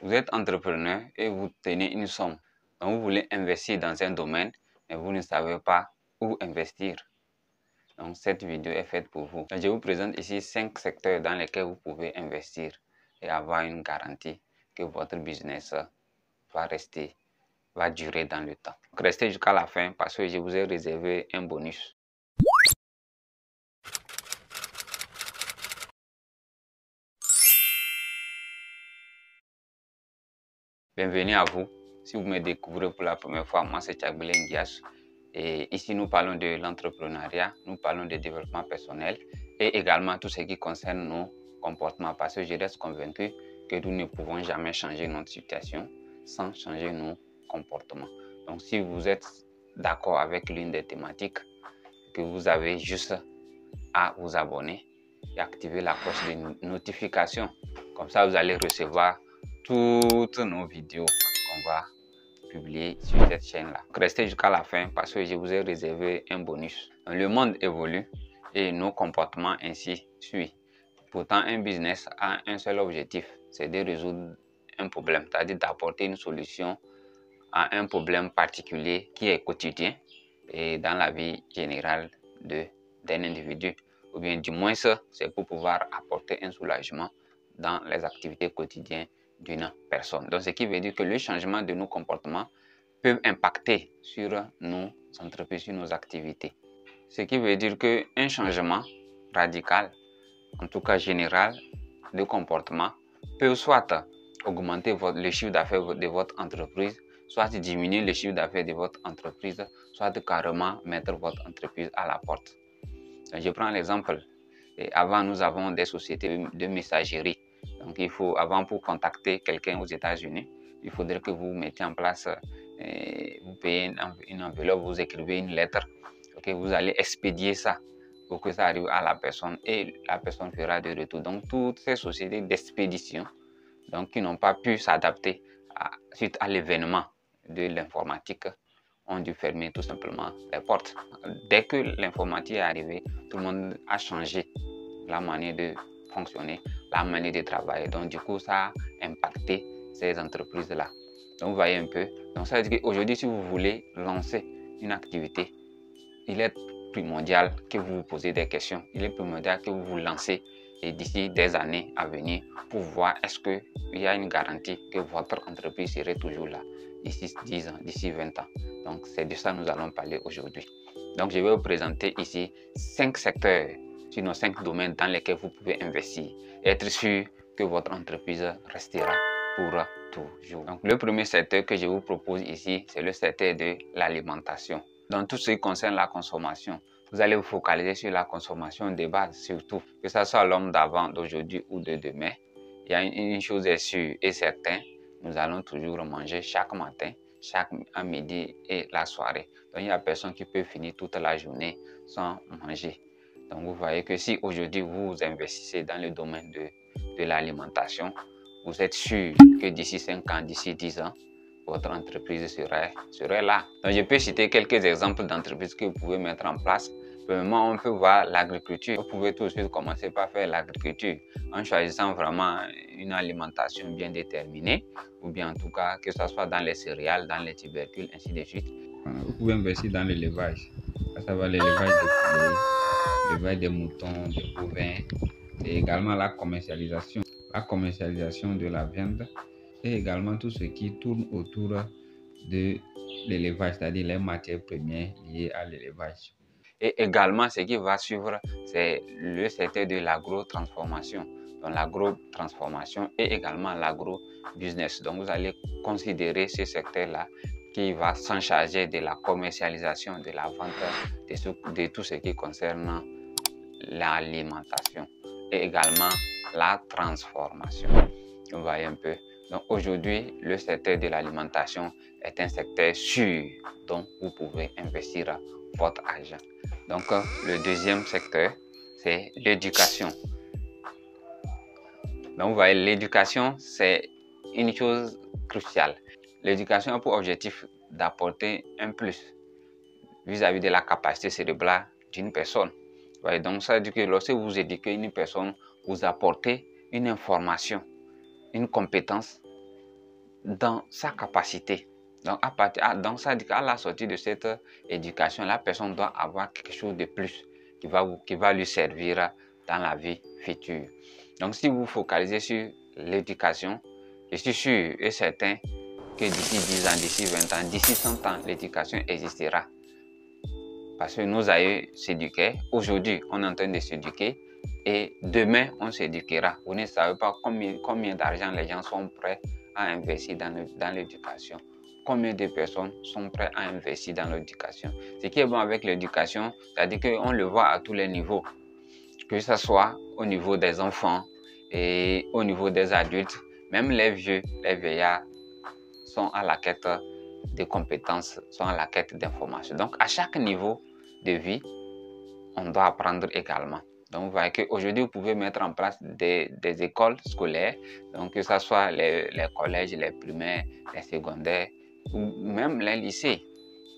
Vous êtes entrepreneur et vous tenez une somme. Donc, vous voulez investir dans un domaine, mais vous ne savez pas où investir. Donc, cette vidéo est faite pour vous. Je vous présente ici 5 secteurs dans lesquels vous pouvez investir et avoir une garantie que votre business va durer dans le temps. Donc, restez jusqu'à la fin parce que je vous ai réservé un bonus. Bienvenue à vous. Si vous me découvrez pour la première fois, moi c'est Tchakbelen Dias. Et ici nous parlons de l'entrepreneuriat, nous parlons de développement personnel et également tout ce qui concerne nos comportements parce que je reste convaincu que nous ne pouvons jamais changer notre situation sans changer nos comportements. Donc si vous êtes d'accord avec l'une des thématiques, que vous avez juste à vous abonner et activer la cloche de notification. Comme ça, vous allez recevoir toutes nos vidéos qu'on va publier sur cette chaîne-là. Restez jusqu'à la fin parce que je vous ai réservé un bonus. Le monde évolue et nos comportements ainsi suivent. Pourtant, un business a un seul objectif, c'est de résoudre un problème, c'est-à-dire d'apporter une solution à un problème particulier qui est quotidien et dans la vie générale d'un individu. Ou bien du moins, c'est pour pouvoir apporter un soulagement dans les activités quotidiennes d'une personne. Donc, ce qui veut dire que le changement de nos comportements peut impacter sur nos entreprises, sur nos activités. Ce qui veut dire qu'un changement radical, en tout cas général, de comportement, peut soit augmenter le chiffre d'affaires de votre entreprise, soit diminuer le chiffre d'affaires de votre entreprise, soit carrément mettre votre entreprise à la porte. Je prends l'exemple. Avant, nous avons des sociétés de messagerie. Donc, avant pour contacter quelqu'un aux États-Unis, il faudrait que vous mettiez en place, vous payez une enveloppe, vous écrivez une lettre, okay, vous allez expédier ça pour que ça arrive à la personne et la personne fera de retour. Donc, toutes ces sociétés d'expédition qui n'ont pas pu s'adapter suite à l'événement de l'informatique ont dû fermer tout simplement les portes. Dès que l'informatique est arrivée, tout le monde a changé la manière de fonctionner, la manière de travailler. Donc, du coup, ça a impacté ces entreprises-là. Donc, vous voyez un peu. Donc, ça veut dire qu'aujourd'hui, si vous voulez lancer une activité, il est primordial que vous vous posez des questions. Il est primordial que vous vous lancez et d'ici des années à venir pour voir est-ce qu'il y a une garantie que votre entreprise serait toujours là d'ici 10 ans, d'ici 20 ans. Donc, c'est de ça que nous allons parler aujourd'hui. Donc, je vais vous présenter ici 5 secteurs sur nos 5 domaines dans lesquels vous pouvez investir et être sûr que votre entreprise restera pour toujours. Donc, le premier secteur que je vous propose ici, c'est le secteur de l'alimentation. Dans tout ce qui concerne la consommation, vous allez vous focaliser sur la consommation de base, surtout, que ce soit l'homme d'avant, d'aujourd'hui ou de demain. Il y a une chose est sûre et certaine, nous allons toujours manger chaque matin, chaque à midi et la soirée. Donc, il n'y a personne qui peut finir toute la journée sans manger. Donc, vous voyez que si aujourd'hui vous investissez dans le domaine de l'alimentation, vous êtes sûr que d'ici 5 ans, d'ici 10 ans, votre entreprise serait là. Donc, je peux citer quelques exemples d'entreprises que vous pouvez mettre en place. Premièrement, on peut voir l'agriculture. Vous pouvez tout de suite commencer par faire l'agriculture en choisissant vraiment une alimentation bien déterminée ou bien en tout cas que ce soit dans les céréales, dans les tubercules, ainsi de suite. Vous pouvez investir dans l'élevage, à savoir l'élevage des poulets, l'élevage des moutons, des bovins et également la commercialisation de la viande et également tout ce qui tourne autour de l'élevage, c'est-à-dire les matières premières liées à l'élevage. Et également, ce qui va suivre, c'est le secteur de l'agro-transformation. Donc, l'agro-transformation et également l'agro-business. Donc, vous allez considérer ce secteur-là qui va s'en charger de la commercialisation, de la vente, de tout ce qui concerne l'alimentation et également la transformation. Vous voyez un peu. Donc aujourd'hui, le secteur de l'alimentation est un secteur sûr dont vous pouvez investir votre argent. Donc le deuxième secteur, c'est l'éducation. Donc vous voyez, l'éducation, c'est une chose cruciale. L'éducation a pour objectif d'apporter un plus vis-à-vis de la capacité cérébrale d'une personne. Ouais, donc ça veut dire que lorsque vous éduquez une personne, vous apportez une information, une compétence dans sa capacité. Donc, à la sortie de cette éducation, la personne doit avoir quelque chose de plus qui va lui servir dans la vie future. Donc, si vous focalisez sur l'éducation, je suis sûr et certain que d'ici 10 ans, d'ici 20 ans, d'ici 100 ans, l'éducation existera. Parce que nos aïeux s'éduquaient. Aujourd'hui, on est en train de s'éduquer. Et demain, on s'éduquera. Vous ne savez pas combien d'argent les gens sont prêts à investir dans l'éducation. Combien de personnes sont prêtes à investir dans l'éducation. Ce qui est bon avec l'éducation, c'est-à-dire qu'on le voit à tous les niveaux. Que ce soit au niveau des enfants et au niveau des adultes, même les vieux, les vieillards sont à la quête de compétences, sont à la quête d'informations. Donc, à chaque niveau de vie, on doit apprendre également. Donc, vous voyez qu'aujourd'hui, vous pouvez mettre en place des écoles scolaires, donc que ce soit les collèges, les primaires, les secondaires, ou même les lycées.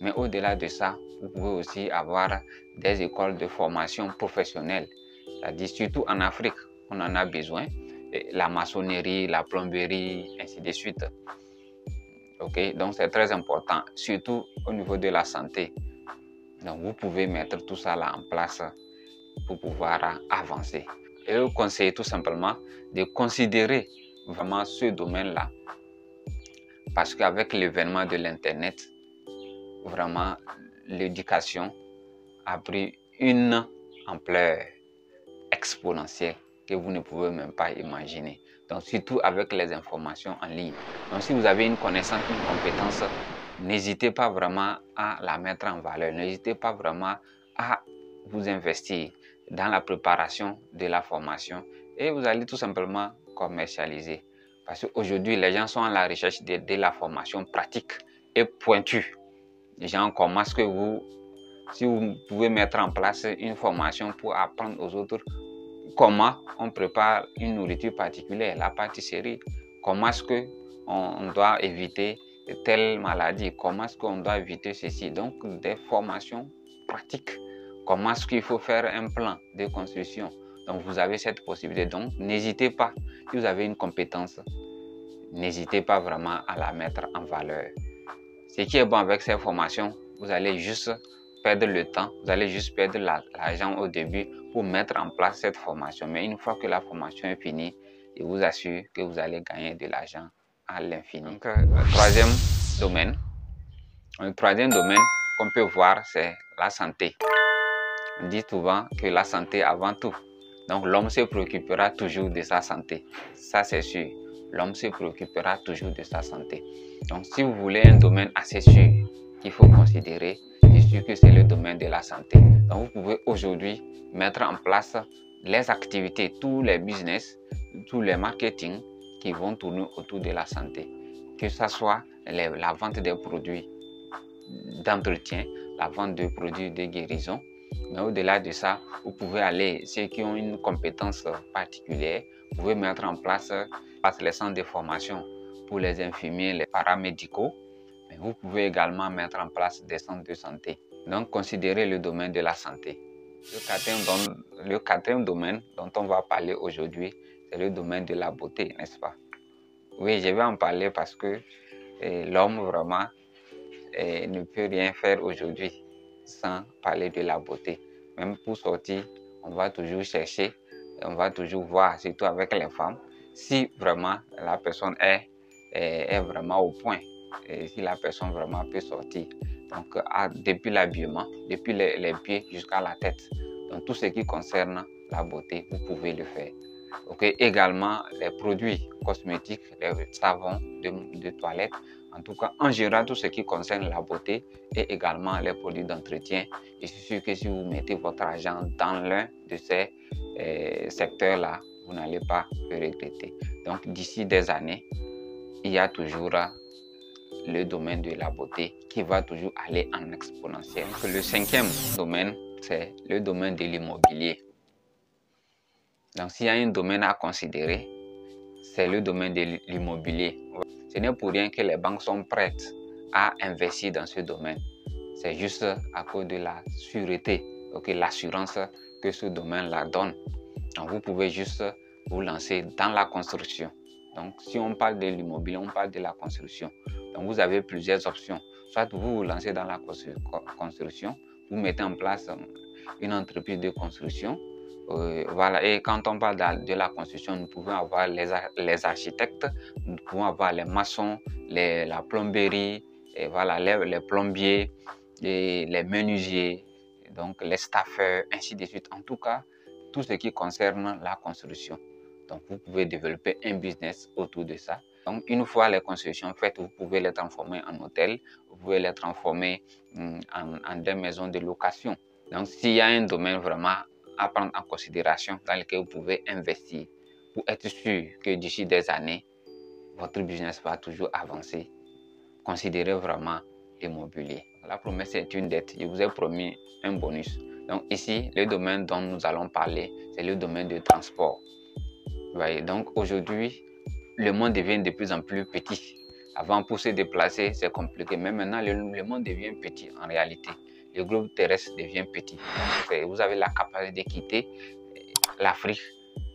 Mais au-delà de ça, vous pouvez aussi avoir des écoles de formation professionnelle. C'est-à-dire, surtout en Afrique, on en a besoin. La maçonnerie, la plomberie, ainsi de suite. Ok, donc c'est très important, surtout au niveau de la santé. Donc, vous pouvez mettre tout ça là en place pour pouvoir avancer. Et je vous conseille tout simplement de considérer vraiment ce domaine-là. Parce qu'avec l'événement de l'Internet, vraiment, l'éducation a pris une ampleur exponentielle que vous ne pouvez même pas imaginer. Donc, surtout avec les informations en ligne. Donc, si vous avez une connaissance, une compétence, n'hésitez pas vraiment à la mettre en valeur. N'hésitez pas vraiment à vous investir dans la préparation de la formation et vous allez tout simplement commercialiser. Parce qu'aujourd'hui, les gens sont à la recherche de la formation pratique et pointue. Les gens, comment est-ce que si vous pouvez mettre en place une formation pour apprendre aux autres comment on prépare une nourriture particulière, la pâtisserie, comment est-ce qu'on doit éviter telle maladie, comment est-ce qu'on doit éviter ceci. Donc, des formations pratiques. Comment est-ce qu'il faut faire un plan de construction. Donc, vous avez cette possibilité. Donc, n'hésitez pas, si vous avez une compétence, n'hésitez pas vraiment à la mettre en valeur. Ce qui est bon avec ces formations, vous allez juste perdre le temps, vous allez juste perdre l'argent au début pour mettre en place cette formation. Mais une fois que la formation est finie, je vous assure que vous allez gagner de l'argent à l'infini. Donc, le troisième domaine qu'on peut voir, c'est la santé. On dit souvent que la santé avant tout. Donc, l'homme se préoccupera toujours de sa santé. Ça, c'est sûr. L'homme se préoccupera toujours de sa santé. Donc, si vous voulez un domaine assez sûr qu'il faut considérer, je suis sûr que c'est le domaine de la santé. Donc, vous pouvez aujourd'hui mettre en place les activités, tous les business, tous les marketing qui vont tourner autour de la santé. Que ce soit la vente des produits d'entretien, la vente de produits de guérison. Mais au-delà de ça, vous pouvez aller, ceux qui ont une compétence particulière, vous pouvez mettre en place les centres de formation pour les infirmiers, les paramédicaux. Mais vous pouvez également mettre en place des centres de santé. Donc, considérez le domaine de la santé. Le quatrième domaine dont on va parler aujourd'hui, c'est le domaine de la beauté, n'est-ce pas? Oui, je vais en parler parce que l'homme vraiment ne peut rien faire aujourd'hui sans parler de la beauté. Même pour sortir, on va toujours chercher, on va toujours voir, surtout avec les femmes, si vraiment la personne est vraiment au point, et si la personne vraiment peut sortir. Donc, depuis l'habillement, depuis les pieds jusqu'à la tête. Donc, tout ce qui concerne la beauté, vous pouvez le faire. Okay. Également, les produits cosmétiques, les savons de toilette, en tout cas, en général, tout ce qui concerne la beauté et également les produits d'entretien. Je suis sûr que si vous mettez votre argent dans l'un de ces secteurs-là, vous n'allez pas le regretter. Donc, d'ici des années, il y a toujours le domaine de la beauté qui va toujours aller en exponentiel. Le cinquième domaine, c'est le domaine de l'immobilier. Donc, s'il y a un domaine à considérer, c'est le domaine de l'immobilier. Ce n'est pour rien que les banques sont prêtes à investir dans ce domaine. C'est juste à cause de la sûreté, l'assurance que ce domaine-là donne. Donc, vous pouvez juste vous lancer dans la construction. Donc, si on parle de l'immobilier, on parle de la construction. Donc, vous avez plusieurs options. Soit vous vous lancez dans la construction, vous mettez en place une entreprise de construction. Voilà. Et quand on parle de la construction, nous pouvons avoir les architectes, nous pouvons avoir les maçons, la plomberie, et voilà, les plombiers, et les menuisiers, donc les staffeurs, ainsi de suite. En tout cas, tout ce qui concerne la construction. Donc, vous pouvez développer un business autour de ça. Donc, une fois les constructions faites, vous pouvez les transformer en hôtel, vous pouvez les transformer en des maisons de location. Donc, s'il y a un domaine vraiment à prendre en considération dans lequel vous pouvez investir pour être sûr que d'ici des années, votre business va toujours avancer, considérez vraiment l'immobilier. La promesse est une dette. Je vous ai promis un bonus. Donc ici, le domaine dont nous allons parler, c'est le domaine du transport. Vous voyez, donc aujourd'hui, le monde devient de plus en plus petit. Avant, pour se déplacer, c'est compliqué. Mais maintenant, le monde devient petit en réalité. Le globe terrestre devient petit. Donc, vous avez la capacité de quitter l'Afrique,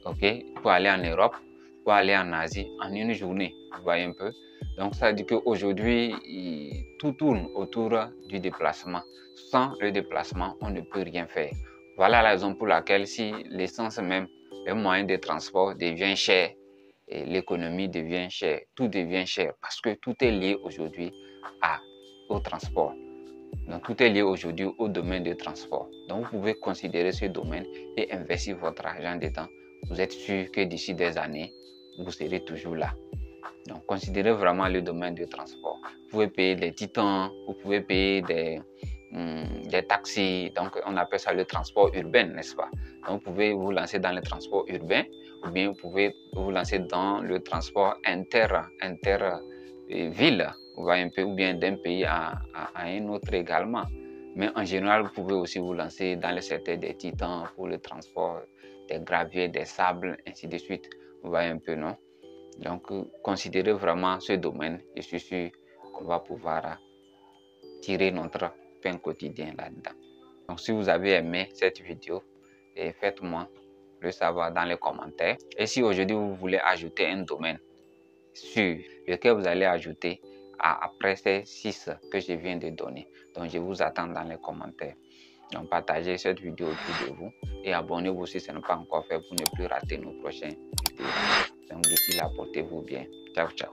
pour aller en Europe, pour aller en Asie en une journée. Vous voyez un peu. Donc, ça dit qu'aujourd'hui, tout tourne autour du déplacement. Sans le déplacement, on ne peut rien faire. Voilà la raison pour laquelle si l'essence même, le moyen de transport devient cher, et l'économie devient chère, tout devient cher parce que tout est lié aujourd'hui au transport. Donc, tout est lié aujourd'hui au domaine du transport. Donc, vous pouvez considérer ce domaine et investir votre argent dedans. Vous êtes sûr que d'ici des années, vous serez toujours là. Donc, considérez vraiment le domaine du transport. Vous pouvez payer des titans, vous pouvez payer des taxis. Donc, on appelle ça le transport urbain, n'est-ce pas? Donc, vous pouvez vous lancer dans le transport urbain ou bien vous pouvez vous lancer dans le transport inter-ville, vous voyez un peu, ou bien d'un pays à un autre également. Mais en général, vous pouvez aussi vous lancer dans le secteur des titans pour le transport des graviers, des sables, ainsi de suite. Vous voyez un peu, non? Donc, considérez vraiment ce domaine. Je suis sûr qu'on va pouvoir tirer notre pain quotidien là-dedans. Donc, si vous avez aimé cette vidéo, faites-moi le savoir dans les commentaires. Et si aujourd'hui vous voulez ajouter un domaine sur lequel vous allez ajouter après ces 6 que je viens de donner. Donc, je vous attends dans les commentaires. Donc, partagez cette vidéo autour de vous et abonnez-vous si ce n'est pas encore fait pour ne plus rater nos prochaines vidéos. Donc, d'ici là, portez-vous bien. Ciao, ciao.